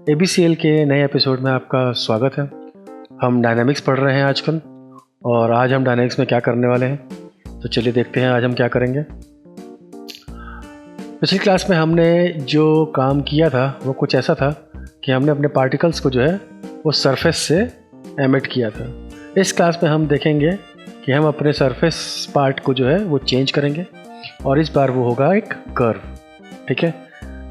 ABCL के नए episode में आपका स्वागत है। हम डायनामिक्स पढ़ रहे हैं आजकल, और आज हम डायनामिक्स में क्या करने वाले हैं, तो चलिए देखते हैं आज हम क्या करेंगे। पिछली क्लास में हमने जो काम किया था वो कुछ ऐसा था कि हमने अपने पार्टिकल्स को जो है वो सरफेस से एमिट किया था। इस क्लास में हम देखेंगे कि हम अपने सरफेस पार्ट को जो है वो चेंज करेंगे, और इस बार वो होगा एक कर्व। ठीक है,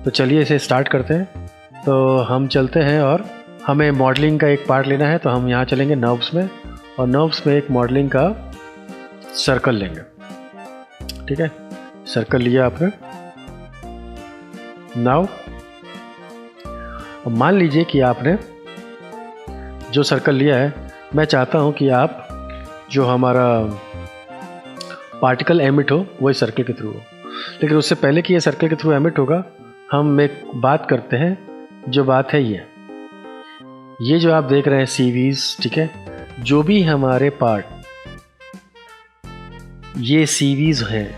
तो चलिए इसे स्टार्ट करते हैं। तो हम चलते हैं और हमें मॉडलिंग का एक पार्ट लेना है, तो हम यहाँ चलेंगे नर्व्स में, और नर्व्स में एक मॉडलिंग का सर्कल लेंगे। ठीक है, सर्कल लिया आपने। नाउ मान लीजिए कि आपने जो सर्कल लिया है, मैं चाहता हूँ कि आप जो हमारा पार्टिकल एमिट हो वो इस सर्कल के थ्रू हो। लेकिन उससे पहले कि ये सर्कल के थ्रू एमिट होगा, हम एक बात करते हैं। जो बात है ये जो आप देख रहे हैं सीवीज, ठीक है, जो भी हमारे पार्ट ये सीवीज हैं,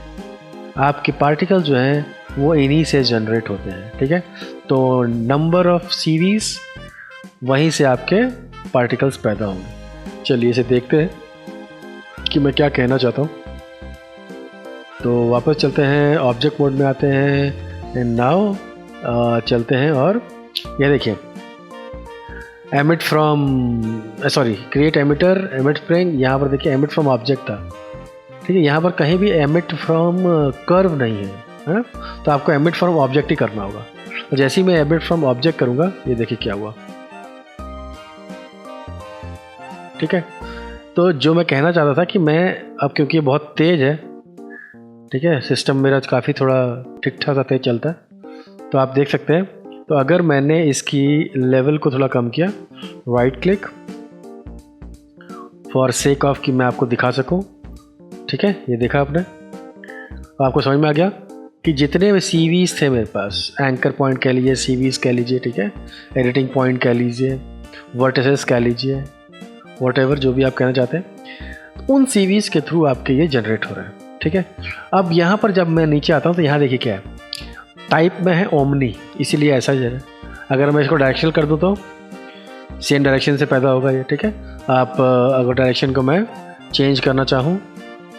आपके पार्टिकल जो हैं वो इन्हीं से जनरेट होते हैं। ठीक है, तो नंबर ऑफ सीवीज, वहीं से आपके पार्टिकल्स पैदा होंगे। चलिए इसे देखते हैं कि मैं क्या कहना चाहता हूँ। तो वापस चलते हैं, ऑब्जेक्ट मोड में आते हैं, एंड नाउ चलते हैं और ये देखिए emit from create emitter, emit spring. यहाँ पर देखिए एमिट फ्रॉम ऑब्जेक्ट था। ठीक है, यहाँ पर कहीं भी एमिट फ्रॉम कर्व नहीं है ना, तो आपको एमिट फ्रॉम ऑब्जेक्ट ही करना होगा। तो जैसे ही मैं एमिट फ्रॉम ऑब्जेक्ट करूँगा, ये देखिए क्या हुआ। ठीक है, तो जो मैं कहना चाहता था कि मैं अब, क्योंकि ये बहुत तेज़ है, ठीक है, सिस्टम मेरा काफ़ी थोड़ा ठीक ठाक सा तेज़ चलता है, तो आप देख सकते हैं। तो अगर मैंने इसकी लेवल को थोड़ा कम किया, right click, for sake of कि मैं आपको दिखा सकूं। ठीक है, ये देखा आपने, तो आपको समझ में आ गया कि जितने भी सीवीज थे मेरे पास, एंकर पॉइंट कह लीजिए, सीवीज कह लीजिए, ठीक है, एडिटिंग पॉइंट कह लीजिए, वर्टिसेस कह लीजिए, व्हाटएवर जो भी आप कहना चाहते हैं, उन सीवीज के थ्रू आपके ये जनरेट हो रहा है। ठीक है, अब यहाँ पर जब मैं नीचे आता हूँ तो यहाँ देखिए क्या है, टाइप में है ओमनी, इसीलिए ऐसा ही है। अगर मैं इसको डायरेक्शनल कर दूँ तो सेम डायरेक्शन से पैदा होगा ये। ठीक है, आप अगर डायरेक्शन को मैं चेंज करना चाहूँ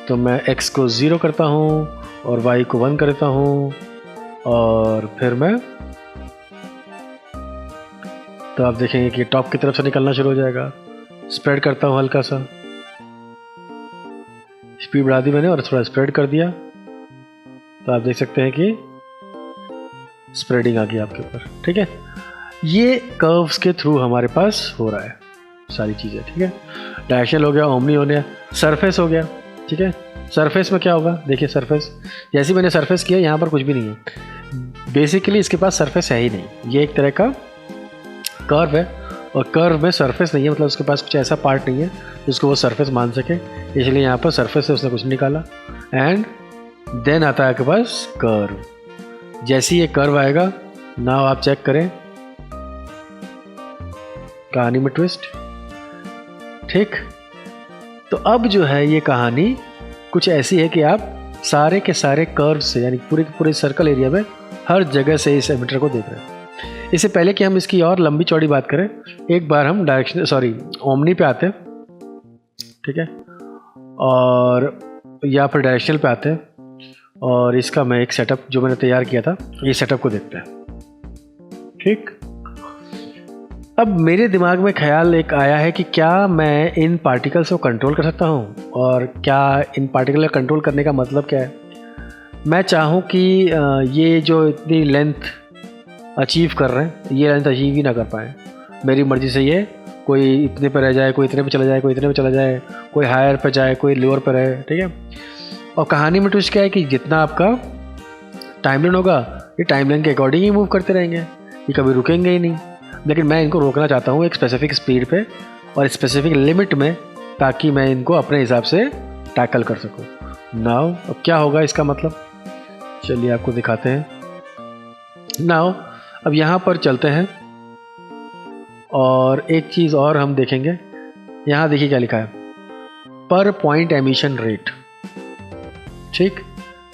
तो मैं x को 0 करता हूँ और y को 1 करता हूँ, और फिर मैं, तो आप देखेंगे कि टॉप की तरफ से निकलना शुरू हो जाएगा। स्प्रेड करता हूँ हल्का सा, स्पीड बढ़ा दी मैंने और थोड़ा स्प्रेड कर दिया, तो आप देख सकते हैं कि स्प्रेडिंग आ गई आपके ऊपर। ठीक है, ये कर्व्स के थ्रू हमारे पास हो रहा है सारी चीज़ें। ठीक है, डायरेक्शनल हो गया, ओमनी हो गया, सरफेस हो गया। ठीक है, सरफेस में क्या होगा, देखिए सरफेस, जैसे मैंने सरफेस किया, यहाँ पर कुछ भी नहीं है। बेसिकली इसके पास सरफेस है ही नहीं, ये एक तरह का कर्व है, और कर्व में सरफेस नहीं है, मतलब उसके पास कुछ ऐसा पार्ट नहीं है जिसको वो सरफेस मान सके, इसलिए यहाँ पर सरफेस से उसने कुछ निकाला। एंड देन आता है आपके पास कर्व। जैसे ये कर्व आएगा, नाउ आप चेक करें कहानी में ट्विस्ट। ठीक, तो अब जो है ये कहानी कुछ ऐसी है कि आप सारे के सारे कर्व से, यानी पूरे के पूरे सर्कल एरिया में हर जगह से इस एमिटर को देख रहे हैं। इससे पहले कि हम इसकी और लंबी चौड़ी बात करें, एक बार हम ओमनी पे आते हैं। ठीक है, और या फिर डायरेक्शनल पे आते हैं, और इसका मैं एक सेटअप जो मैंने तैयार किया था, ये सेटअप को देखते हैं। ठीक, अब मेरे दिमाग में ख्याल एक आया है कि क्या मैं इन पार्टिकल्स को कंट्रोल कर सकता हूँ, और क्या इन पार्टिकल का कंट्रोल करने का मतलब क्या है। मैं चाहूँ कि ये जो इतनी लेंथ अचीव कर रहे हैं, ये लेंथ अचीव ही ना कर पाएँ मेरी मर्ज़ी से। ये कोई इतने पर रह जाए, कोई इतने पे चला जाए, कोई इतने पे चला जाए, कोई हायर पे जाए, कोई लोअर पर रहे। ठीक है, और कहानी में ट्विस्ट क्या है कि जितना आपका टाइमलाइन होगा, ये टाइमलाइन के अकॉर्डिंग ही मूव करते रहेंगे, ये कभी रुकेंगे ही नहीं। लेकिन मैं इनको रोकना चाहता हूँ एक स्पेसिफिक स्पीड पे और स्पेसिफिक लिमिट में, ताकि मैं इनको अपने हिसाब से टैकल कर सकूँ। नाउ अब क्या होगा इसका मतलब, चलिए आपको दिखाते हैं। नाउ अब यहाँ पर चलते हैं, और एक चीज़ और हम देखेंगे यहाँ देखिए क्या लिखा है, पर पॉइंट एमिशन रेट। ठीक,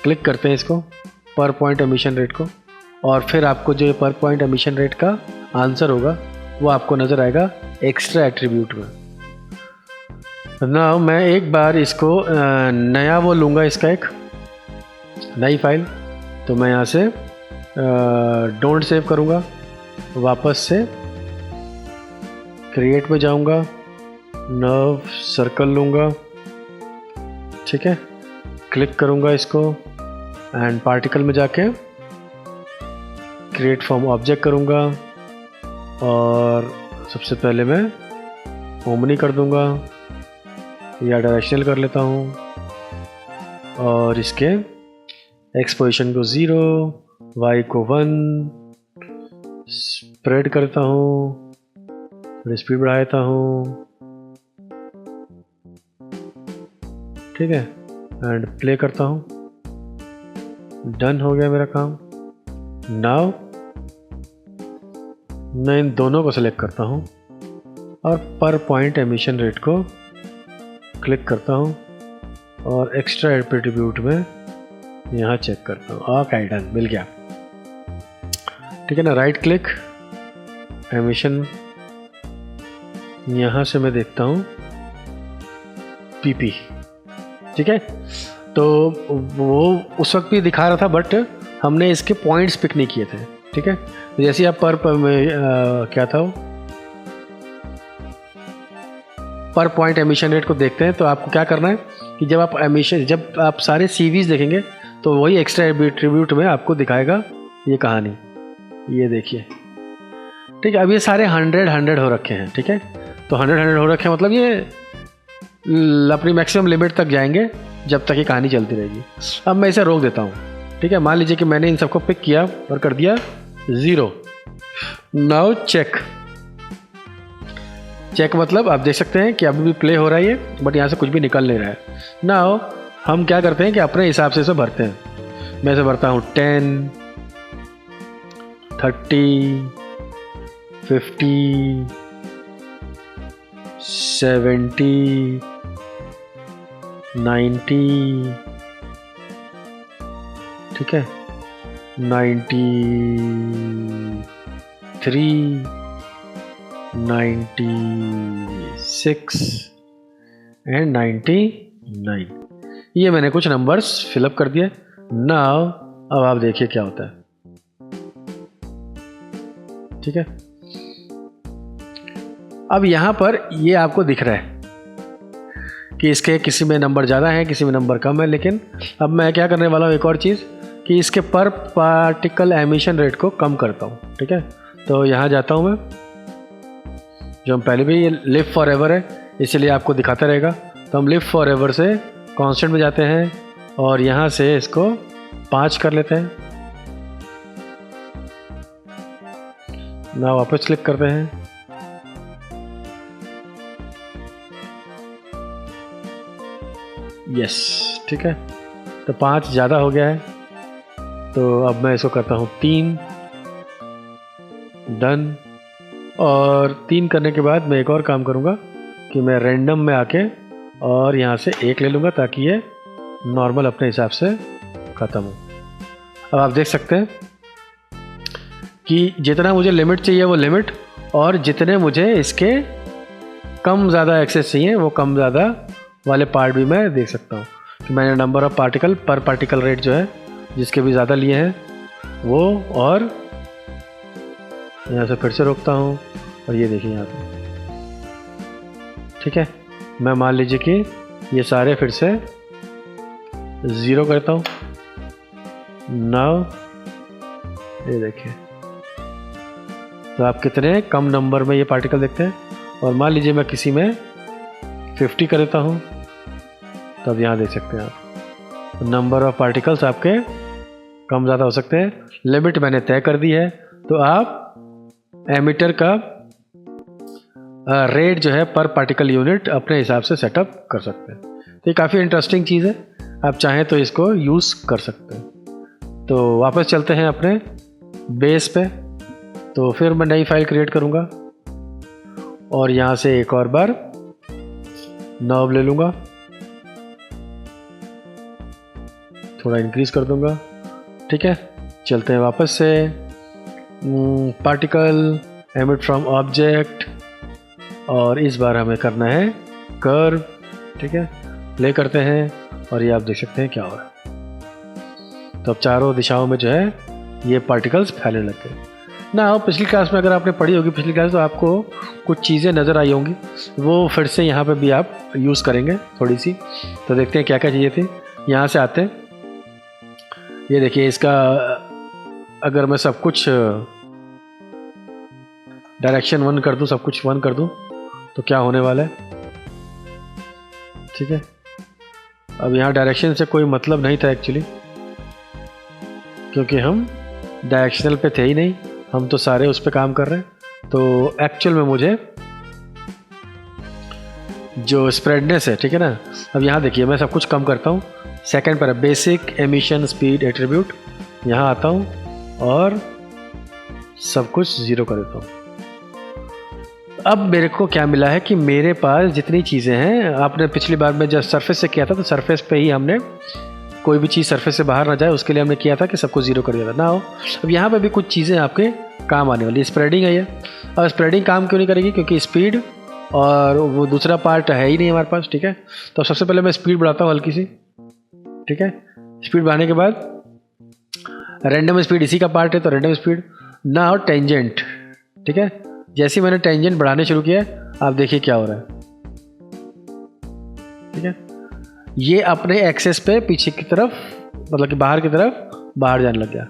क्लिक करते हैं इसको, पर पॉइंट एमिशन रेट को, और फिर आपको जो पर पॉइंट एमिशन रेट का आंसर होगा वो आपको नज़र आएगा एक्स्ट्रा एट्रीब्यूट में। ना मैं एक बार इसको नया वो लूँगा, इसका एक नई फाइल, तो मैं यहाँ से डोंट सेव करूँगा, वापस से क्रिएट में जाऊँगा, नर्व सर्कल लूँगा, ठीक है, क्लिक करूँगा इसको एंड पार्टिकल में जाके क्रिएट फ्रॉम ऑब्जेक्ट करूँगा, और सबसे पहले मैं ओमनी कर दूँगा या डायरेक्शनल कर लेता हूँ, और इसके एक्स पोजीशन को 0, वाई को 1, स्प्रेड करता हूँ, स्पीड बढ़ा देता हूँ, ठीक है, एंड प्ले करता हूँ। डन हो गया मेरा काम। नाउ मैं इन दोनों को सेलेक्ट करता हूँ और पर पॉइंट एमिशन रेट को क्लिक करता हूँ और एक्स्ट्रा एट्रीब्यूट में यहाँ चेक करता हूँ। ओके डन, मिल गया, ठीक है ना। राइट क्लिक, एमिशन, यहाँ से मैं देखता हूँ पीपी, ठीक है। तो वो उस वक्त भी दिखा रहा था, बट हमने इसके पॉइंट्स पिक नहीं किए थे, ठीक है। तो जैसे आप क्या था वो पर पॉइंट एमिशन रेट को देखते हैं, तो आपको क्या करना है कि जब आप सारे सीवीज देखेंगे तो वही एक्स्ट्रा एट्रीब्यूट में आपको दिखाएगा ये कहानी। ये देखिए, ठीक है। अब ये सारे 100 हो रखे हैं, ठीक है। तो 100 हो रखे हैं, मतलब ये अपनी मैक्सिमम लिमिट तक जाएंगे जब तक ये कहानी चलती रहेगी। अब मैं इसे रोक देता हूँ, ठीक है। मान लीजिए कि मैंने इन सबको पिक किया और कर दिया 0। नाउ चेक मतलब आप देख सकते हैं कि अभी भी प्ले हो रहा है ये, बट यहाँ से कुछ भी निकल नहीं रहा है। नाउ हम क्या करते हैं कि अपने हिसाब से इसे भरते हैं। मैं इसे भरता हूँ 10, 30, 50, 70, 90, ठीक है, 93, 96 एंड 99। ये मैंने कुछ नंबर्स फिलअप कर दिए। नाउ अब आप देखिए क्या होता है, ठीक है। अब यहाँ पर ये आपको दिख रहा है कि इसके किसी में नंबर ज़्यादा है, किसी में नंबर कम है, लेकिन अब मैं क्या करने वाला हूँ, एक और चीज़ कि इसके पर पार्टिकल एमिशन रेट को कम करता हूँ, ठीक है। तो यहाँ जाता हूँ मैं, जो हम पहले भी, ये लिव फॉर एवर है इसलिए आपको दिखाता रहेगा। तो हम लिव फॉर एवर से कांस्टेंट में जाते हैं और यहाँ से इसको 5 कर लेते हैं। ना वापस क्लिक करते हैं, यस, ठीक है। तो 5 ज़्यादा हो गया है, तो अब मैं इसको करता हूँ 3, डन। और 3 करने के बाद मैं एक और काम करूँगा कि मैं रैंडम में आके और यहाँ से 1 ले लूँगा ताकि ये नॉर्मल अपने हिसाब से ख़त्म हो। अब आप देख सकते हैं कि जितना मुझे लिमिट चाहिए वो लिमिट, और जितने मुझे इसके कम ज़्यादा एक्सेस चाहिए वो कम ज़्यादा वाले पार्ट भी मैं देख सकता हूँ। कि मैंने नंबर ऑफ पार्टिकल पर पार्टिकल रेट जो है जिसके भी ज़्यादा लिए हैं वो, और यहाँ से फिर से रोकता हूँ और ये देखिए यहाँ पे, ठीक है। मैं मान लीजिए कि ये सारे फिर से 0 करता हूँ। नाउ ये देखिए, तो आप कितने कम नंबर में ये पार्टिकल देखते हैं। और मान लीजिए मैं किसी में 50 कर देता हूँ, तब यहाँ देख सकते हैं आप नंबर ऑफ पार्टिकल्स आपके कम ज़्यादा हो सकते हैं। लिमिट मैंने तय कर दी है, तो आप एमिटर का रेट जो है पर पार्टिकल यूनिट अपने हिसाब से सेटअप कर सकते हैं। तो ये काफ़ी इंटरेस्टिंग चीज़ है, आप चाहें तो इसको यूज़ कर सकते हैं। तो वापस चलते हैं अपने बेस पे। तो फिर मैं नई फाइल क्रिएट करूँगा और यहाँ से एक और बार नॉब ले लूँगा, थोड़ा इंक्रीज कर दूंगा। ठीक है, चलते हैं वापस से। पार्टिकल एमिट फ्रॉम ऑब्जेक्ट, और इस बार हमें करना है कर्व। ठीक है, प्ले करते हैं और ये आप देख सकते हैं क्या हो रहा है। तो अब चारों दिशाओं में जो है ये पार्टिकल्स फैलने लग गए ना। पिछली क्लास में अगर आपने पढ़ी होगी पिछली क्लास, तो आपको कुछ चीज़ें नज़र आई होंगी, वो फिर से यहाँ पे भी आप यूज़ करेंगे थोड़ी सी। तो देखते हैं क्या क्या चीज़ें थी। यहाँ से आते हैं, ये देखिए इसका अगर मैं सब कुछ डायरेक्शन 1 कर दूँ, सब कुछ 1 कर दूँ, तो क्या होने वाला है। ठीक है, अब यहाँ डायरेक्शन से कोई मतलब नहीं था एक्चुअली, क्योंकि हम डायरेक्शनल पे थे ही नहीं, हम तो सारे उस पे काम कर रहे हैं। तो एक्चुअल में मुझे जो स्प्रेडनेस है, ठीक है ना, अब यहाँ देखिए मैं सब कुछ कम करता हूँ। सेकंड पर बेसिक एमिशन स्पीड एट्रीब्यूट, यहाँ आता हूँ और सब कुछ 0 कर देता हूँ। अब मेरे को क्या मिला है कि मेरे पास जितनी चीज़ें हैं, आपने पिछली बार में जब सरफेस से किया था तो सरफेस पे ही हमने कोई भी चीज़ सरफेस से बाहर ना जाए उसके लिए हमने किया था कि सब कुछ 0 कर दिया था ना हो। अब यहाँ पे भी कुछ चीज़ें आपके काम आने वाली। स्प्रेडिंग है ये, और स्प्रेडिंग काम क्यों नहीं करेगी, क्योंकि स्पीड और वो दूसरा पार्ट है ही नहीं हमारे पास। ठीक है, तो सबसे पहले मैं स्पीड बढ़ाता हूँ हल्की सी। ठीक है, स्पीड बढ़ाने के बाद रैंडम स्पीड इसी का पार्ट है, तो रैंडम स्पीड ना हो टेंजेंट। ठीक है, जैसे मैंने टेंजेंट बढ़ाने शुरू किया आप देखिए क्या हो रहा है। ठीक है, ये अपने एक्सेस पे पीछे की तरफ, मतलब कि बाहर की तरफ बाहर जाने लग गया।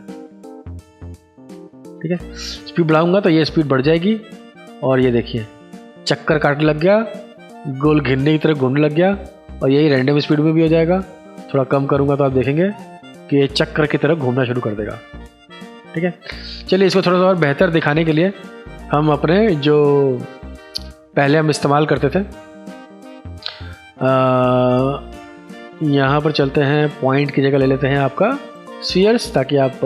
ठीक है, स्पीड बढ़ाऊंगा तो ये स्पीड बढ़ जाएगी, और ये देखिए चक्कर काटने लग गया, गोल घिरने की तरफ घूमने लग गया, और यही रैंडम स्पीड में भी हो जाएगा। थोड़ा कम करूंगा तो आप देखेंगे कि ये चक्कर की तरफ घूमना शुरू कर देगा। ठीक है, चलिए इसको थोड़ा सा और बेहतर दिखाने के लिए हम अपने जो पहले हम इस्तेमाल करते थे यहाँ पर चलते हैं, पॉइंट की जगह ले लेते हैं आपका स्फीयर्स, ताकि आप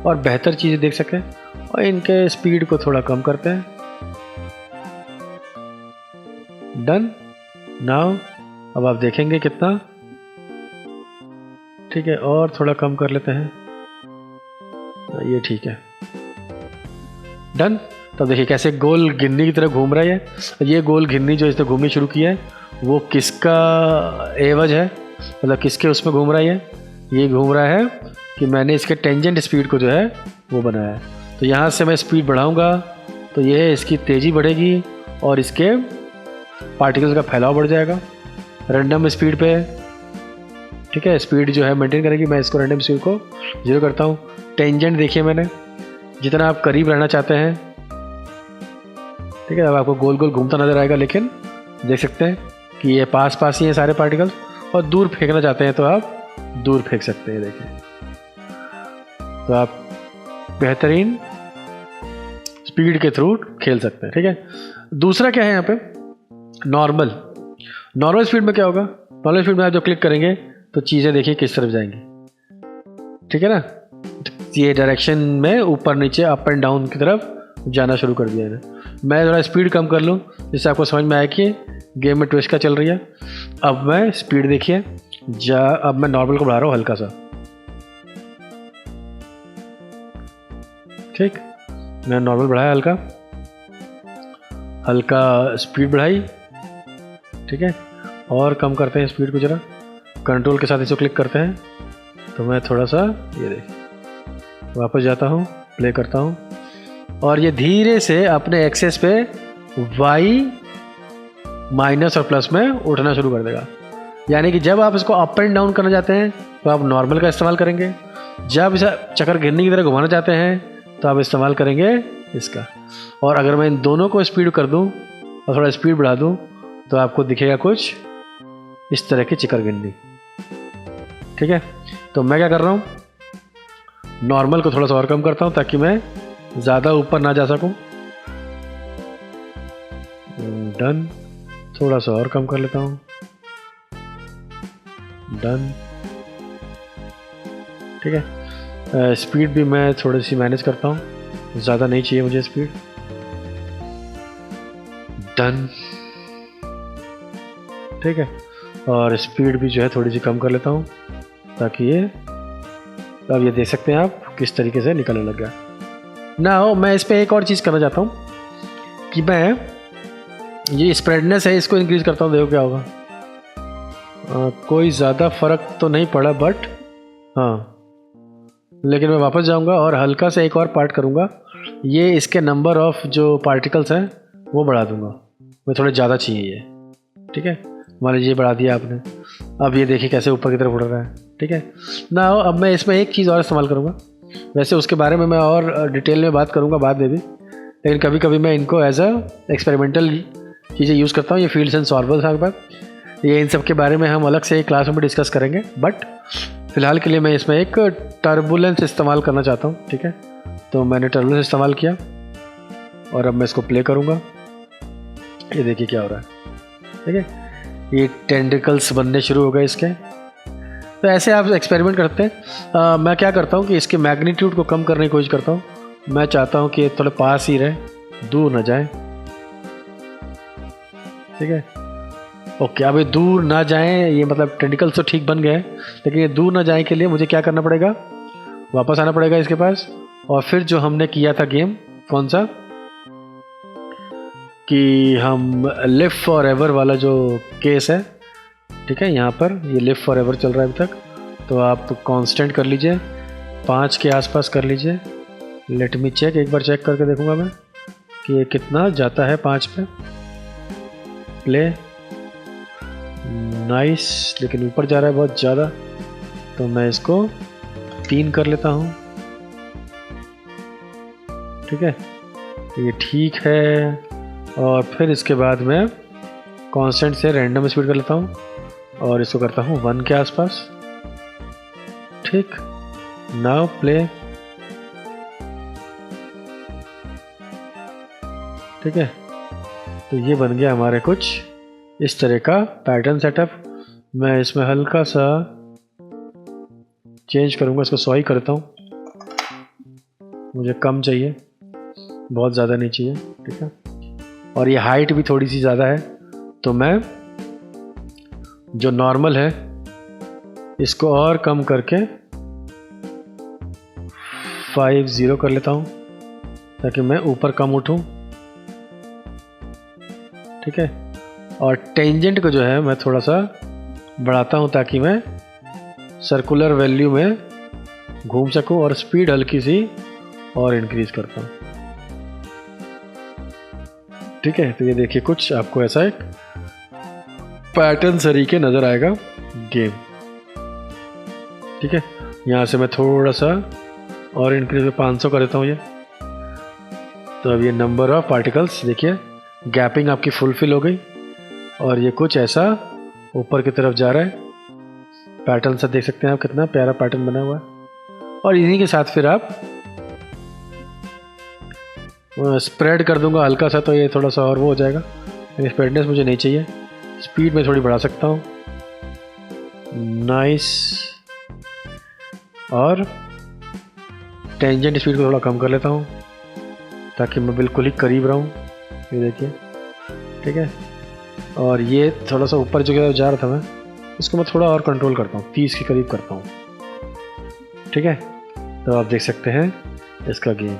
और बेहतर चीज़ें देख सकें। और इनके स्पीड को थोड़ा कम करते हैं। डन। नाउ अब आप देखेंगे कितना। ठीक है, और थोड़ा कम कर लेते हैं, ये ठीक है। डन। तब देखिए कैसे गोल गिन्नी की तरह घूम रहा है। ये गोल गिन्नी जो इसने घूमनी शुरू की है वो किसका एवज है, मतलब किसके उसमें घूम रहा है। ये घूम रहा है कि मैंने इसके टेंजेंट स्पीड को जो है वो बनाया है। तो यहाँ से मैं स्पीड बढ़ाऊँगा तो ये इसकी तेज़ी बढ़ेगी और इसके पार्टिकल्स का फैलाव बढ़ जाएगा रैंडम स्पीड पे। ठीक है, स्पीड जो है मेंटेन करेगी। मैं इसको रैंडम स्पीड को 0 करता हूँ। टेंजेंट देखिए मैंने जितना आप करीब रहना चाहते हैं, ठीक है, अब आपको गोल गोल घूमता नजर आएगा, लेकिन देख सकते हैं कि ये पास पास ही हैं सारे पार्टिकल्स। और दूर फेंकना चाहते हैं तो आप दूर फेंक सकते हैं। देखिए, तो आप बेहतरीन स्पीड के थ्रू खेल सकते हैं। ठीक है, दूसरा क्या है यहाँ पे, नॉर्मल स्पीड में क्या होगा। नॉर्मल स्पीड में आप जो क्लिक करेंगे तो चीज़ें देखिए किस तरफ जाएंगी। ठीक है ना, ये डायरेक्शन में ऊपर नीचे अप एंड डाउन की तरफ जाना शुरू कर दिया है। मैं थोड़ा स्पीड कम कर लूँ जिससे आपको समझ में आए कि गेम में ट्विस्ट क्या चल रही है। अब मैं स्पीड देखिए अब मैं नॉर्मल को बढ़ा रहा हूँ हल्का सा। ठीक, मैं नॉर्मल बढ़ाया हल्का स्पीड बढ़ाई। ठीक है, और कम करते हैं स्पीड को जरा, कंट्रोल के साथ इसको क्लिक करते हैं तो मैं थोड़ा सा ये देखिए वापस जाता हूँ, प्ले करता हूँ, और ये धीरे से अपने एक्सेस पे वाई माइनस और प्लस में उठना शुरू कर देगा। यानी कि जब आप इसको अप एंड डाउन करना चाहते हैं तो आप नॉर्मल का इस्तेमाल करेंगे, जब इसे चक्कर गिरने की तरह घुमाना चाहते हैं तो आप इस्तेमाल करेंगे इसका। और अगर मैं इन दोनों को स्पीड कर दूं और थोड़ा स्पीड बढ़ा दूं तो आपको दिखेगा कुछ इस तरह की चक्कर गिरनी। ठीक है, तो मैं क्या कर रहा हूँ, नॉर्मल को थोड़ा सा और कम करता हूँ ताकि मैं ज़्यादा ऊपर ना जा सकूँ। डन, थोड़ा सा और कम कर लेता हूँ। डन। ठीक है, स्पीड भी मैं थोड़ी सी मैनेज करता हूँ, ज़्यादा नहीं चाहिए मुझे स्पीड। डन। ठीक है। और स्पीड भी जो है थोड़ी सी कम कर लेता हूँ ताकि ये, अब ये देख सकते हैं आप किस तरीके से निकलने लग गया। ना मैं इस पर एक और चीज़ करना चाहता हूँ कि मैं ये स्प्रेडनेस है इसको इंक्रीज़ करता हूँ, देखो क्या होगा। कोई ज़्यादा फ़र्क तो नहीं पड़ा बट हाँ, लेकिन मैं वापस जाऊँगा और हल्का से एक और पार्ट करूँगा। ये इसके नंबर ऑफ़ जो पार्टिकल्स हैं वो बढ़ा दूँगा, मैं थोड़े ज़्यादा चाहिए ये, ठीक है। मान लीजिए बढ़ा दिया आपने, अब ये देखिए कैसे ऊपर की तरफ उड़ रहा है, ठीक है ना। अब मैं इसमें एक चीज़ और इस्तेमाल करूँगा, वैसे उसके बारे में मैं और डिटेल में बात करूँगा बाद में भी, लेकिन कभी कभी मैं इनको एज अ एक्सपेरिमेंटल चीज़ें यूज़ करता हूँ। ये फील्ड्स एंड सॉल्वर्स हैं, ये इन सब के बारे में हम अलग से एक क्लास में भी डिस्कस करेंगे, बट फ़िलहाल के लिए मैं इसमें एक टर्बुलेंस इस्तेमाल करना चाहता हूँ, ठीक है। तो मैंने टर्बुलेंस इस्तेमाल किया और अब मैं इसको प्ले करूँगा, ये देखिए क्या हो रहा है, ठीक है। ये टेंटिकल्स बनने शुरू हो गए इसके। तो ऐसे आप एक्सपेरिमेंट करते हैं। मैं क्या करता हूँ कि इसके मैग्नीट्यूड को कम करने की कोशिश करता हूँ। मैं चाहता हूँ कि थोड़े पास ही रहे, दूर न जाए, ठीक है। ओके, अब ये दूर ना जाएं, ये मतलब टेंटिकल्स तो ठीक बन गए हैं, लेकिन ये दूर ना जाए के लिए मुझे क्या करना पड़ेगा, वापस आना पड़ेगा इसके पास। और फिर जो हमने किया था गेम, कौन सा, कि हम लिव फॉर एवर वाला जो केस है, ठीक है, यहाँ पर ये लिव फॉर एवर चल रहा है अभी तक, तो आप कांस्टेंट कर लीजिए, 5 के आसपास कर लीजिए। लेट मी चेक, एक बार चेक करके देखूँगा मैं कि ये कितना जाता है 5 पे। प्ले, नाइस, लेकिन ऊपर जा रहा है बहुत ज़्यादा, तो मैं इसको 3 कर लेता हूँ, ठीक है, ये ठीक है। और फिर इसके बाद मैं कांस्टेंट से रैंडम स्पीड कर लेता हूँ और इसको करता हूँ 1 के आसपास, ठीक। नाउ प्ले, ठीक है। तो ये बन गया हमारे कुछ इस तरह का पैटर्न सेटअप। मैं इसमें हल्का सा चेंज करूँगा, इसको 100 ही करता हूँ, मुझे कम चाहिए, बहुत ज़्यादा नहीं चाहिए, ठीक है। और ये हाइट भी थोड़ी सी ज़्यादा है, तो मैं जो नॉर्मल है इसको और कम करके 50 कर लेता हूँ ताकि मैं ऊपर कम उठूँ, ठीक है। और टेंजेंट को जो है मैं थोड़ा सा बढ़ाता हूँ ताकि मैं सर्कुलर वैल्यू में घूम सकूँ, और स्पीड हल्की सी और इंक्रीज करता हूँ, ठीक है। तो ये देखिए कुछ आपको ऐसा एक पैटर्न तरीके नज़र आएगा गेम, ठीक है। यहाँ से मैं थोड़ा सा और इंक्रीज में 500 कर देता हूँ ये। तो अब ये नंबर ऑफ पार्टिकल्स देखिए, गैपिंग आपकी फुलफिल हो गई और ये कुछ ऐसा ऊपर की तरफ जा रहा है। पैटर्न से देख सकते हैं आप कितना प्यारा पैटर्न बना हुआ है। और इन्हीं के साथ फिर आप स्प्रेड कर दूंगा हल्का सा, तो ये थोड़ा सा और वो हो जाएगा। स्प्रेडनेस मुझे नहीं चाहिए, स्पीड में थोड़ी बढ़ा सकता हूँ, नाइस। और टेंजेंट स्पीड को थोड़ा कम कर लेता हूँ ताकि मैं बिल्कुल ही करीब रहूँ, ये देखिए, ठीक है। और ये थोड़ा सा ऊपर जो जा रहा था मैं, इसको मैं थोड़ा और कंट्रोल करता हूँ, 30 के करीब करता हूँ, ठीक है। तो आप देख सकते हैं इसका गेम।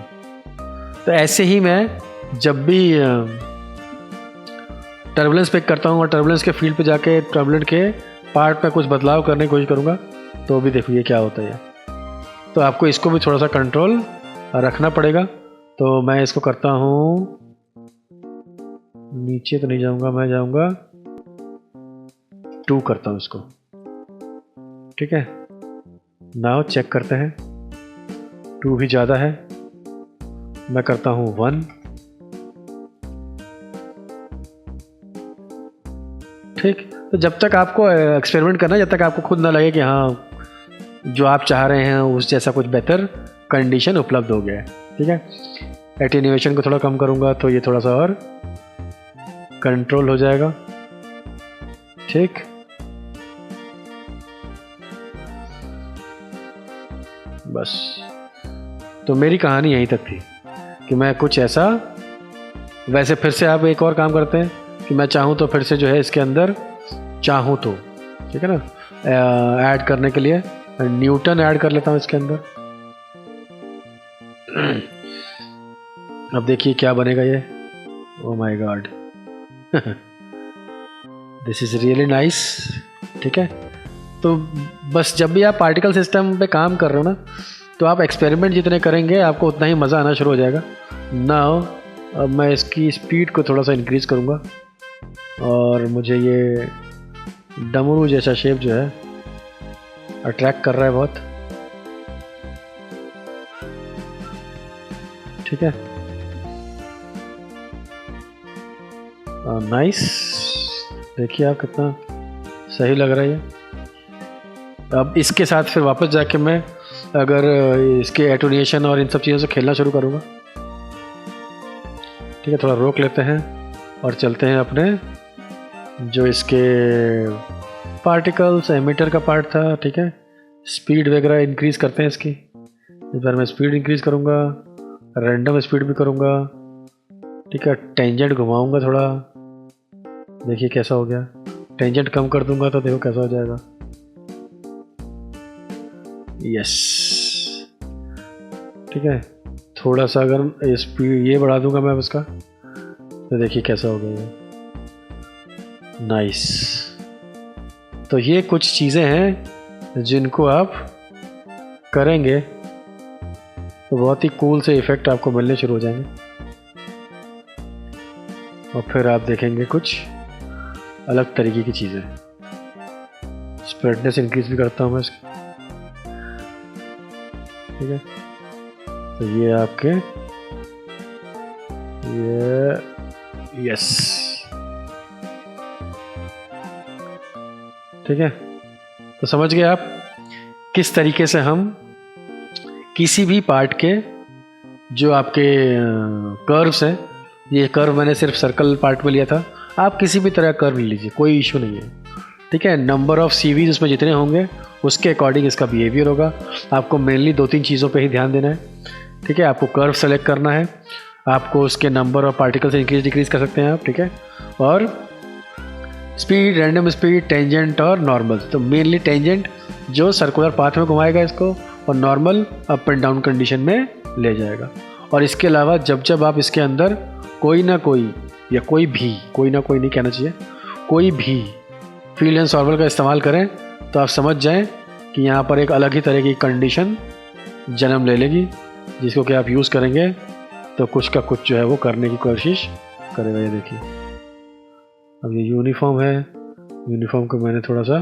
तो ऐसे ही मैं जब भी टर्बुलेंस पिक करता हूँ और टर्बुलेंस के फील्ड पे जाके टर्बुलेंट के पार्ट में कुछ बदलाव करने की कोशिश करूँगा, तो भी देखिए क्या होता है। तो आपको इसको भी थोड़ा सा कंट्रोल रखना पड़ेगा। तो मैं इसको करता हूँ, नीचे तो नहीं जाऊँगा, मैं जाऊँगा 2 करता हूँ इसको, ठीक है। नाउ चेक करते हैं, 2 भी ज़्यादा है, मैं करता हूँ 1, ठीक। तो जब तक आपको एक्सपेरिमेंट करना है, जब तक आपको खुद ना लगे कि हाँ जो आप चाह रहे हैं उस जैसा कुछ बेहतर कंडीशन उपलब्ध हो गया है, ठीक है। एटेन्यूएशन को थोड़ा कम करूँगा तो ये थोड़ा सा और कंट्रोल हो जाएगा, ठीक। बस, तो मेरी कहानी यहीं तक थी कि मैं कुछ ऐसा, वैसे फिर से आप एक और काम करते हैं कि मैं चाहूँ तो फिर से जो है इसके अंदर चाहूँ तो, ठीक है ना, ऐड करने के लिए न्यूटन ऐड कर लेता हूँ इसके अंदर। अब देखिए क्या बनेगा ये। Oh my God, this is really nice. ठीक है, तो बस जब भी आप पार्टिकल सिस्टम पे काम कर रहे हो ना, तो आप एक्सपेरिमेंट जितने करेंगे आपको उतना ही मज़ा आना शुरू हो जाएगा। नाउ अब मैं इसकी स्पीड को थोड़ा सा इंक्रीज़ करूँगा और मुझे ये डमरू जैसा शेप जो है अट्रैक्ट कर रहा है बहुत। ठीक है, नाइस। देखिए आप कितना सही लग रहा है ये। अब इसके साथ फिर वापस जाके मैं अगर इसके एटोनेशन और इन सब चीज़ों से खेलना शुरू करूँगा। ठीक है, थोड़ा रोक लेते हैं और चलते हैं अपने जो इसके पार्टिकल्स एमिटर का पार्ट था। ठीक है, स्पीड वगैरह इंक्रीज़ करते हैं इसकी। इस बार मैं स्पीड इंक्रीज़ करूँगा, रैंडम स्पीड भी करूँगा। ठीक है, टेंजेंट घुमाऊँगा थोड़ा, देखिए कैसा हो गया। टेंजेंट कम कर दूंगा तो देखो कैसा हो जाएगा। यस, ठीक है, थोड़ा सा अगर स्पीड ये बढ़ा दूंगा मैं उसका, तो देखिए कैसा हो गया ये। नाइस। तो ये कुछ चीज़ें हैं जिनको आप करेंगे तो बहुत ही कूल से इफ़ेक्ट आपको मिलने शुरू हो जाएंगे। और फिर आप देखेंगे कुछ अलग तरीके की चीज़ें। स्प्रेडनेस इंक्रीज भी करता हूँ मैं इसकी। ठीक है, तो ये आपके ये यस, ठीक है। तो समझ गए आप किस तरीके से हम किसी भी पार्ट के जो आपके कर्व्स हैं, ये कर्व मैंने सिर्फ सर्कल पार्ट में लिया था, आप किसी भी तरह कर्व ले लीजिए, कोई इशू नहीं है। ठीक है, नंबर ऑफ सीवीज उसमें जितने होंगे उसके अकॉर्डिंग इसका बिहेवियर होगा। आपको मेनली 2-3 चीज़ों पे ही ध्यान देना है। ठीक है, आपको कर्व सेलेक्ट करना है, आपको उसके नंबर ऑफ पार्टिकल से इंक्रीज डिक्रीज कर सकते हैं आप। ठीक है, और स्पीड, रैंडम स्पीड, टेंजेंट और नॉर्मल। तो मेनली टेंजेंट जो सर्कुलर पाथ में घुमाएगा इसको, और normal up and down condition में ले जाएगा। और इसके अलावा जब जब आप इसके अंदर कोई ना कोई या कोई ना कोई नहीं कहना चाहिए, कोई भी फील्ड एंड सॉल्वर का इस्तेमाल करें तो आप समझ जाएं कि यहाँ पर एक अलग ही तरह की कंडीशन जन्म ले लेगी, जिसको कि आप यूज़ करेंगे तो कुछ का कुछ जो है वो करने की कोशिश करेगा। ये देखिए, अब ये यूनिफॉर्म है, यूनिफॉर्म को मैंने थोड़ा सा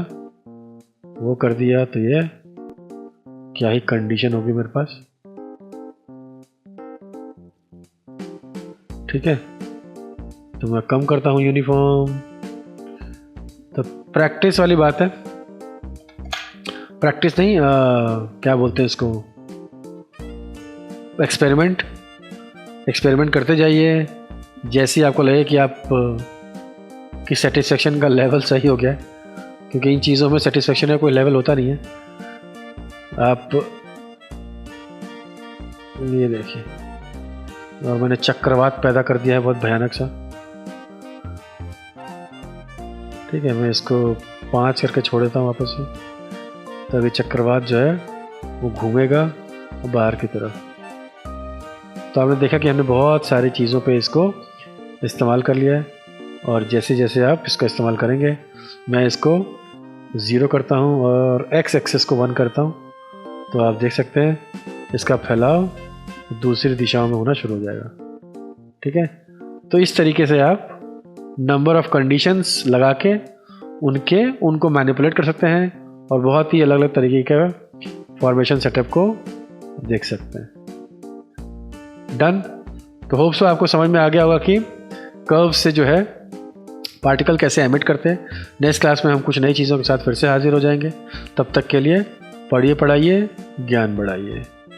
वो कर दिया, तो ये क्या ही कंडीशन होगी मेरे पास। ठीक है, तो मैं कम करता हूँ यूनिफॉर्म। तो प्रैक्टिस वाली बात है, प्रैक्टिस नहीं क्या बोलते हैं इसको, एक्सपेरिमेंट करते जाइए। जैसे ही आपको लगे कि आप की सेटिस्फेक्शन का लेवल सही हो गया है, क्योंकि इन चीज़ों में सेटिस्फेक्शन का कोई लेवल होता नहीं है। आप ये देखिए, और मैंने चक्रवात पैदा कर दिया है बहुत भयानक सा। ठीक है, मैं इसको 5 करके छोड़ देता हूँ वापस से, तभी चक्रवात जो है वो घूमेगा बाहर की तरफ। तो आपने देखा कि हमने बहुत सारी चीज़ों पे इसको इस्तेमाल कर लिया है, और जैसे जैसे आप इसका इस्तेमाल करेंगे, मैं इसको 0 करता हूँ और x एक्सेस को 1 करता हूँ, तो आप देख सकते हैं इसका फैलाव दूसरी दिशाओं में होना शुरू हो जाएगा। ठीक है, तो इस तरीके से आप नंबर ऑफ कंडीशंस लगा के उनको मैनिपुलेट कर सकते हैं, और बहुत ही अलग अलग तरीके का फॉर्मेशन सेटअप को देख सकते हैं। डन। तो होप सो आपको समझ में आ गया होगा कि कर्व से जो है पार्टिकल कैसे एमिट करते हैं। नेक्स्ट क्लास में हम कुछ नई चीज़ों के साथ फिर से हाजिर हो जाएंगे। तब तक के लिए पढ़िए, पढ़ाइए, ज्ञान बढ़ाइए।